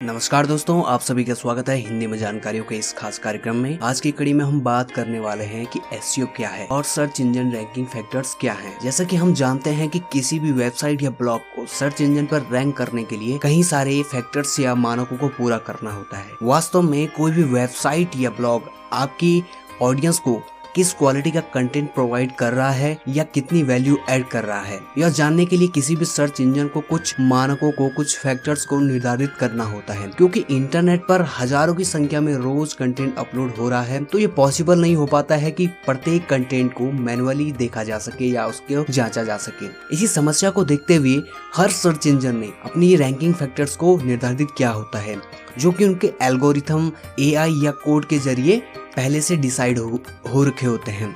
नमस्कार दोस्तों, आप सभी का स्वागत है हिंदी में जानकारियों के इस खास कार्यक्रम में। आज की कड़ी में हम बात करने वाले हैं कि एसईओ क्या है और सर्च इंजन रैंकिंग फैक्टर्स क्या हैं। जैसा कि हम जानते हैं कि किसी भी वेबसाइट या ब्लॉग को सर्च इंजन पर रैंक करने के लिए कई सारे फैक्टर्स या मानकों को पूरा करना होता है। वास्तव में कोई भी वेबसाइट या ब्लॉग आपकी ऑडियंस को किस क्वालिटी का कंटेंट प्रोवाइड कर रहा है या कितनी वैल्यू ऐड कर रहा है, यह जानने के लिए किसी भी सर्च इंजन को कुछ मानकों को, कुछ फैक्टर्स को निर्धारित करना होता है। क्योंकि इंटरनेट पर हजारों की संख्या में रोज कंटेंट अपलोड हो रहा है, तो ये पॉसिबल नहीं हो पाता है कि प्रत्येक कंटेंट को मैन्युअली देखा जा सके या उसको जांचा जा सके। इसी समस्या को देखते हुए हर सर्च इंजन ने अपनी रैंकिंग फैक्टर्स को निर्धारित किया होता है, जो कि उनके एल्गोरिथम, एआई या कोड के जरिए पहले से डिसाइड हो रखे होते हैं।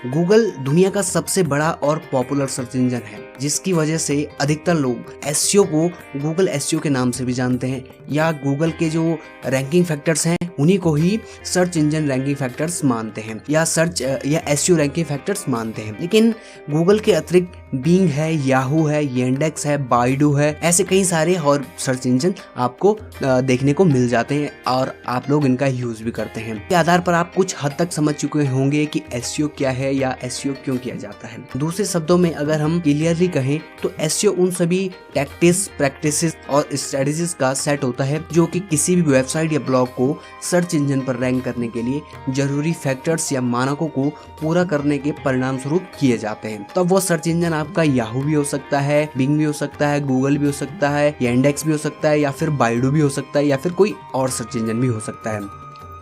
गूगल दुनिया का सबसे बड़ा और पॉपुलर सर्च इंजन है, जिसकी वजह से अधिकतर लोग एसईओ को गूगल एसईओ के नाम से भी जानते हैं, या गूगल के जो रैंकिंग फैक्टर्स हैं उन्हीं को ही सर्च इंजन रैंकिंग फैक्टर्स मानते हैं या सर्च या एसईओ रैंकिंग फैक्टर्स मानते हैं। लेकिन गूगल के अतिरिक्त बिंग है, याहू है, येंडेक्स है, बाइडू है, ऐसे कई सारे और सर्च इंजन आपको देखने को मिल जाते हैं और आप लोग इनका यूज भी करते हैं। के आधार पर आप कुछ हद तक समझ चुके होंगे कि एसईओ क्या है या एसईओ क्यों किया जाता है। दूसरे शब्दों में अगर हम क्लियरली कहें तो एसईओ उन सभी टैक्टिक्स, प्रैक्टिसेस और स्ट्रेटजीज का सेट होता है जो कि किसी भी वेबसाइट या ब्लॉग को सर्च इंजन पर रैंक करने के लिए जरूरी फैक्टर्स या मानकों को पूरा करने के परिणाम स्वरूप किए जाते हैं। तब वो सर्च इंजन आपका याहू भी हो सकता है, बिंग भी हो सकता है, गूगल भी हो सकता है, येंडेक्स भी हो सकता है, या फिर बाइडू भी हो सकता है, या फिर कोई और सर्च इंजन भी हो सकता है।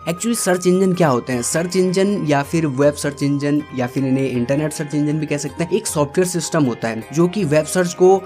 एक्चुअली सर्च इंजन क्या होते हैं? सर्च इंजन या फिर वेब सर्च इंजन या फिर इन्हें इंटरनेट सर्च इंजन भी कह सकते हैं, एक सॉफ्टवेयर सिस्टम होता है जो कि वेब सर्च को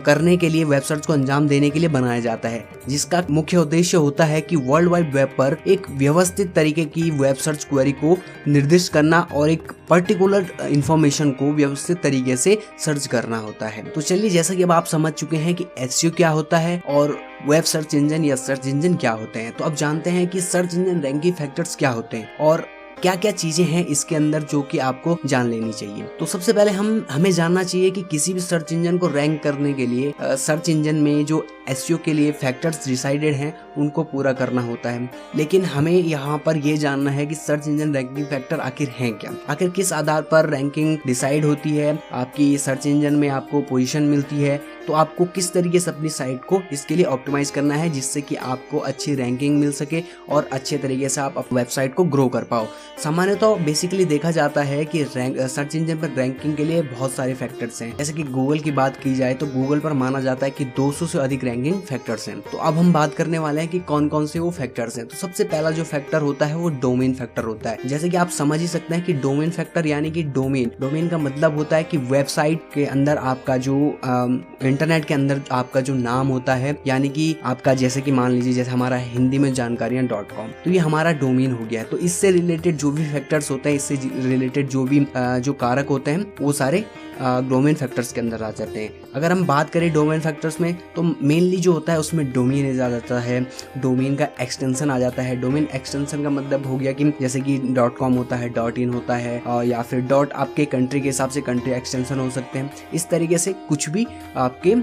करने के लिए, वेब सर्च को अंजाम देने के लिए बनाया जाता है, जिसका मुख्य उद्देश्य होता है कि वर्ल्ड वाइड वेब पर एक व्यवस्थित तरीके की वेब सर्च क्वेरी को निर्दिष्ट करना और एक पर्टिकुलर इंफॉर्मेशन को व्यवस्थित तरीके से सर्च करना होता है। तो चलिए, जैसा कि अब आप समझ चुके हैं कि एसईओ क्या होता है और वेब सर्च इंजन या सर्च इंजन क्या होते हैं, तो अब जानते हैं कि सर्च इंजन रैंकिंग फैक्टर्स क्या होते हैं और क्या क्या चीजें हैं इसके अंदर जो कि आपको जान लेनी चाहिए। तो सबसे पहले हमें जानना चाहिए कि किसी भी सर्च इंजन को रैंक करने के लिए सर्च इंजन में जो एसईओ के लिए फैक्टर्स डिसाइडेड हैं उनको पूरा करना होता है। लेकिन हमें यहाँ पर ये जानना है कि सर्च इंजन रैंकिंग फैक्टर आखिर हैं क्या, आखिर किस आधार पर रैंकिंग डिसाइड होती है, आपकी सर्च इंजन में आपको पोजीशन मिलती है, तो आपको किस तरीके से अपनी साइट को इसके लिए ऑप्टिमाइज करना है जिससे कि आपको अच्छी रैंकिंग मिल सके और अच्छे तरीके से आप वेबसाइट को ग्रो कर पाओ। सामान्यतः बेसिकली देखा जाता है कि सर्च इंजन पर रैंकिंग के लिए बहुत सारे फैक्टर्स हैं। जैसे कि गूगल की बात की जाए तो गूगल पर माना जाता है कि 200 से अधिक रैंकिंग फैक्टर्स हैं। तो अब हम बात करने वाले हैं कि कौन कौन से वो फैक्टर्स हैं। तो सबसे पहला जो फैक्टर होता है वो डोमेन फैक्टर होता है। जैसे कि आप समझ ही सकते हैं कि डोमेन फैक्टर यानी कि डोमेन का मतलब होता है कि वेबसाइट के अंदर आपका जो इंटरनेट के अंदर आपका जो नाम होता है, यानी कि आपका, जैसे कि मान लीजिए जैसे हमारा हिंदी में जानकारियां .com, तो ये हमारा डोमेन हो गया है। तो इससे रिलेटेड जो भी फैक्टर्स होते हैं, इससे रिलेटेड जो भी जो कारक होते हैं वो सारे डोमेन फैक्टर्स के अंदर आ जाते हैं। अगर हम बात करें डोमेन फैक्टर्स में तो मेनली जो होता है उसमें डोमेन आ जाता है, डोमेन का एक्सटेंशन आ जाता है। डोमेन एक्सटेंशन का मतलब हो गया कि जैसे कि .com होता है, .in होता है, या फिर आपके कंट्री के हिसाब से कंट्री एक्सटेंशन हो सकते हैं। इस तरीके से कुछ भी आपके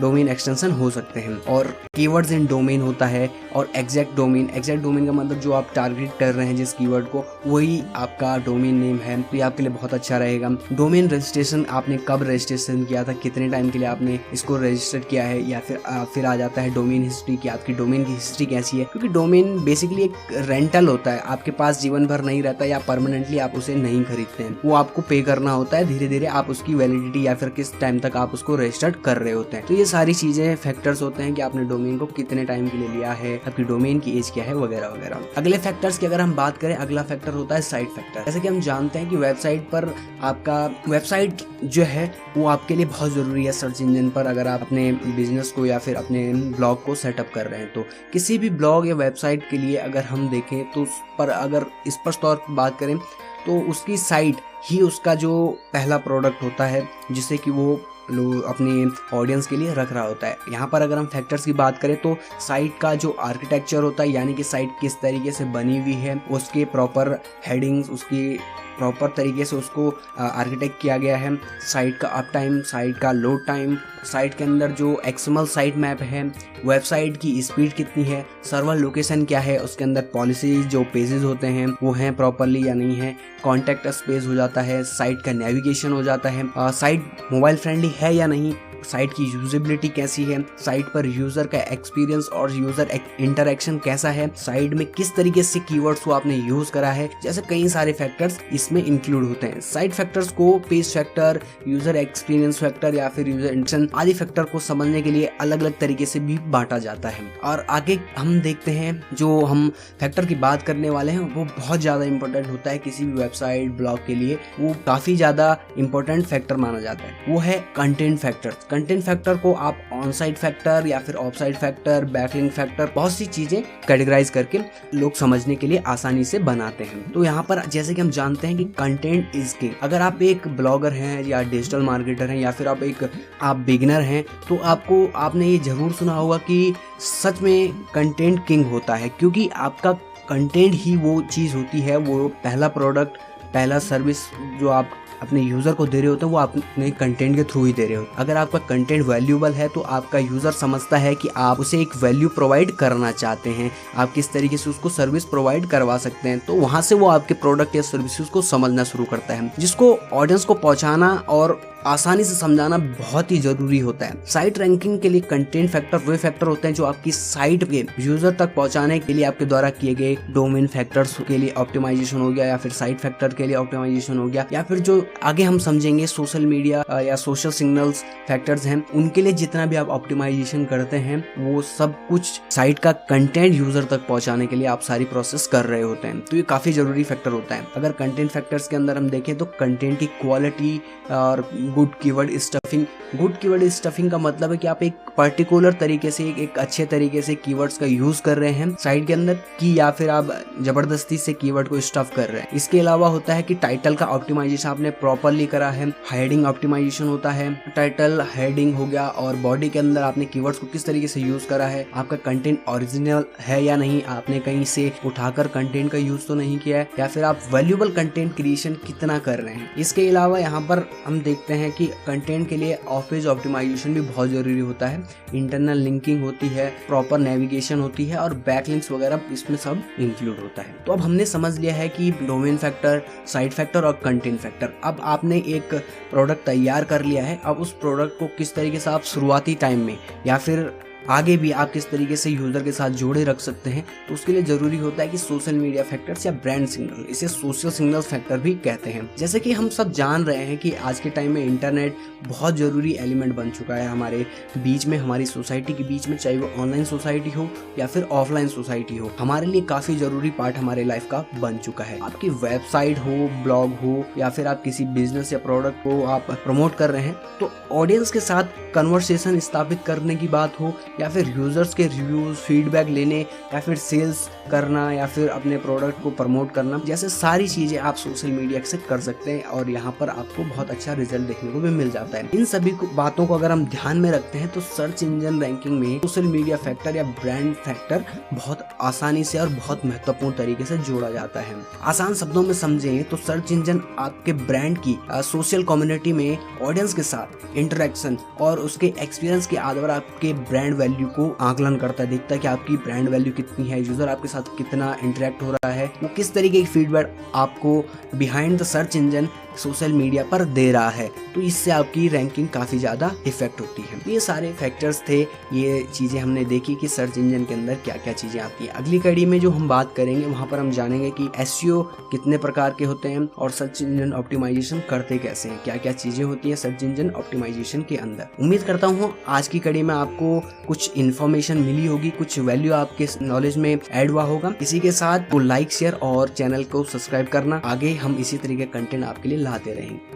डोमेन एक्सटेंशन हो सकते हैं। और कीवर्ड्स इन डोमेन होता है और एग्जैक्ट डोमेन का मतलब जो आप टारगेट कर रहे हैं जिस कीवर्ड को, वही आपका डोमेन नेम है। तो ये आपके लिए बहुत अच्छा रहेगा। डोमेन रजिस्ट्रेशन, आपने कब रजिस्ट्रेशन किया था, कितने टाइम के लिए आपने इसको रजिस्टर किया है, या फिर आ जाता है डोमेन हिस्ट्री की, आपकी डोमेन की हिस्ट्री कैसी है। क्योंकि डोमेन बेसिकली एक रेंटल होता है, आपके पास जीवन भर नहीं रहता या परमानेंटली आप उसे नहीं खरीदते हैं, वो आपको पे करना होता है। धीरे धीरे आप उसकी वैलिडिटी या फिर किस टाइम तक आप उसको रजिस्टर्ड कर रहे होते हैं। तो ये सारी चीजें फैक्टर्स होते हैं कि आपने डोमेन को कितने टाइम के लिए लिया है, आपकी डोमेन की एज क्या है, वगैरह वगैरह। अगले फैक्टर्स की अगर हम बात करें, अगला फैक्टर होता है साइट फैक्टर। जैसे कि हम जानते हैं कि वेबसाइट पर आपका वेबसाइट जो है वो आपके लिए बहुत जरूरी है सर्च इंजन पर। अगर आप अपने बिजनेस को या फिर अपने ब्लॉग को सेटअप कर रहे हैं, तो किसी भी ब्लॉग या वेबसाइट के लिए अगर हम देखें तो उस पर अगर स्पष्ट तौर पर बात करें तो उसकी साइट ही उसका जो पहला प्रोडक्ट होता है जिसे कि वो लोग अपनी ऑडियंस के लिए रख रहा होता है। यहाँ पर अगर हम फैक्टर्स की बात करें तो साइट का जो आर्किटेक्चर होता है, यानी कि साइट किस तरीके से बनी हुई है, उसके प्रॉपर हेडिंग्स, उसकी प्रॉपर तरीके से उसको आर्किटेक्ट किया गया है। साइट का अप टाइम, साइट का लोड टाइम, साइट के अंदर जो एक्सएमएल साइट मैप है, वेबसाइट की स्पीड कितनी है, सर्वर लोकेशन क्या है, उसके अंदर पॉलिसीज जो पेजेस होते हैं वो हैं प्रॉपरली या नहीं है, कॉन्टैक्ट स्पेस हो जाता है, साइट का नेविगेशन हो जाता है, साइट मोबाइल फ्रेंडली है या नहीं, साइट की यूजेबिलिटी कैसी है, साइट पर यूजर का एक्सपीरियंस और यूजर इंटरेक्शन कैसा है, साइट में किस तरीके से कीवर्ड्स को आपने यूज करा है, जैसे कई सारे फैक्टर्स इसमें इंक्लूड होते हैं। साइट फैक्टर्स को page factor, user experience factor या फिर यूजर इंटरेक्शन आदि फैक्टर को समझने के लिए अलग अलग तरीके से भी बांटा जाता है। और आगे हम देखते हैं जो हम फैक्टर की बात करने वाले हैं वो बहुत ज्यादा इंपॉर्टेंट होता है किसी भी वेबसाइट ब्लॉग के लिए, वो काफी ज्यादा इंपॉर्टेंट फैक्टर माना जाता है, वो है कंटेंट फैक्टर। कंटेंट फैक्टर को आप ऑन साइट फैक्टर या फिर of site factor, backlink factor, बहुत सी चीजें कैटेगराइज करके लोग समझने के लिए आसानी से बनाते हैं। तो यहाँ पर जैसे कि हम जानते हैं कि कंटेंट इज किंग। अगर आप एक ब्लॉगर हैं या डिजिटल मार्केटर हैं या फिर आप बिगिनर हैं तो आपने ये जरूर सुना होगा कि सच में कंटेंट किंग होता है, क्योंकि आपका कंटेंट ही वो चीज होती है, वो पहला प्रोडक्ट, पहला सर्विस जो आप अपने यूजर को दे रहे होते हैं वो अपने कंटेंट के थ्रू ही दे रहे हो। अगर आपका कंटेंट वैल्यूएबल है तो आपका यूजर समझता है कि आप उसे एक वैल्यू प्रोवाइड करना चाहते हैं, आप किस तरीके से उसको सर्विस प्रोवाइड करवा सकते हैं, तो वहां से वो आपके प्रोडक्ट या सर्विसेज को समझना शुरू करता है, जिसको ऑडियंस को पहुंचाना और आसानी से समझाना बहुत ही जरूरी होता है। साइट रैंकिंग के लिए कंटेंट फैक्टर वे फैक्टर होते हैं जो आपकी साइट के यूजर तक पहुंचाने के लिए आपके द्वारा किए गए डोमेन फैक्टर्स के लिए ऑप्टिमाइजेशन हो गया, या फिर साइट फैक्टर के लिए ऑप्टिमाइजेशन हो गया, या फिर जो आगे हम समझेंगे सोशल मीडिया या सोशल सिग्नल्स फैक्टर्स हैं, उनके लिए जितना भी आप ऑप्टिमाइजेशन करते हैं वो सब कुछ साइट का कंटेंट यूजर तक पहुंचाने के लिए आप सारी प्रोसेस कर रहे होते हैं। तो ये काफी जरूरी फैक्टर होता है। अगर कंटेंट फैक्टर्स के अंदर हम देखें तो कंटेंट की क्वालिटी और good keyword stuffing. Good keyword stuffing का मतलब है कि आप एक पर्टिकुलर तरीके से एक अच्छे तरीके से कीवर्ड्स का यूज कर रहे हैं साइट के अंदर की, या फिर आप जबरदस्ती से कीवर्ड को स्टफ कर रहे हैं। इसके अलावा होता है कि टाइटल का ऑप्टिमाइजेशन आपने प्रॉपरली करा है, हेडिंग ऑप्टिमाइजेशन होता है, टाइटल हेडिंग हो गया, और बॉडी के अंदर आपने कीवर्ड्स को किस तरीके से यूज करा है, आपका कंटेंट ओरिजिनल है या नहीं, आपने कहीं से उठाकर कंटेंट का यूज तो नहीं किया है, या फिर आप वैल्यूएबल कंटेंट क्रिएशन कितना कर रहे हैं। इसके अलावा यहाँ पर हम देखते हैं कि कंटेंट के लिए ऑफ पेज ऑप्टिमाइजेशन भी बहुत जरूरी होता है, इंटरनल लिंकिंग होती है, प्रॉपर नेविगेशन होती है और बैकलिंक्स वगैरह इसमें सब इंक्लूड होता है। तो अब हमने समझ लिया है कि डोमेन फैक्टर, साइट फैक्टर और कंटेंट फैक्टर। अब आपने एक प्रोडक्ट तैयार कर लिया है, अब उस प्रोडक्ट को किस तरीके से आप शुरुआती टाइम में या फिर आगे भी आप किस तरीके से यूजर के साथ जोड़े रख सकते हैं, तो उसके लिए जरूरी होता है कि सोशल मीडिया फैक्टर्स या ब्रांड सिग्नल, इसे सोशल सिग्नल फैक्टर भी कहते हैं। जैसे कि हम सब जान रहे हैं कि आज के टाइम में इंटरनेट बहुत जरूरी एलिमेंट बन चुका है हमारे बीच में, हमारी सोसाइटी के बीच में, चाहे वो ऑनलाइन सोसाइटी हो या फिर ऑफलाइन सोसाइटी हो, हमारे लिए काफी जरूरी पार्ट हमारे लाइफ का बन चुका है। आपकी वेबसाइट हो, ब्लॉग हो, या फिर आप किसी बिजनेस या प्रोडक्ट को आप प्रमोट कर रहे हैं, तो ऑडियंस के साथ कन्वर्सेशन स्थापित करने की बात हो, या फिर यूजर्स के रिव्यूज, फीडबैक लेने, या फिर सेल्स करना, या फिर अपने प्रोडक्ट को प्रमोट करना, जैसे सारी चीजें आप सोशल मीडिया से कर सकते हैं और यहाँ पर आपको बहुत अच्छा रिजल्ट देखने को भी मिल जाता है। इन सभी बातों को अगर हम ध्यान में रखते हैं तो सर्च इंजन रैंकिंग में सोशल मीडिया फैक्टर या ब्रांड फैक्टर बहुत आसानी से और बहुत महत्वपूर्ण तरीके से जोड़ा जाता है। आसान शब्दों में समझें तो सर्च इंजन आपके ब्रांड की सोशल कम्युनिटी में ऑडियंस के साथ इंटरेक्शन और उसके एक्सपीरियंस के आधार पर आपके ब्रांड वैल्यू को आकलन करता है, देखता है कि आपकी ब्रांड वैल्यू कितनी है, यूजर आपके साथ कितना इंटरेक्ट हो रहा है, वो किस तरीके की फीडबैक आपको behind the search engine social media पर दे रहा है, तो इससे आपकी रैंकिंग काफी ज्यादा इफेक्ट होती है। ये सारे फैक्टर्स थे, ये चीजें हमने देखी कि सर्च इंजन के अंदर क्या क्या चीजें आती हैं। अगली कड़ी में जो हम बात करेंगे वहां पर हम जानेंगे कि एसईओ कितने प्रकार के होते हैं और सर्च इंजन ऑप्टिमाइजेशन करते कैसे हैं, क्या क्या चीजें होती हैं सर्च इंजन ऑप्टिमाइजेशन के अंदर। उम्मीद करता हूँ आज की कड़ी में आपको कुछ इन्फॉर्मेशन मिली होगी, कुछ वैल्यू आपके नॉलेज में ऐड हुआ होगा। इसी के साथ लाइक, शेयर और चैनल को सब्सक्राइब करना, आगे हम इसी तरीके कंटेंट आपके लिए लाते रहेंगे।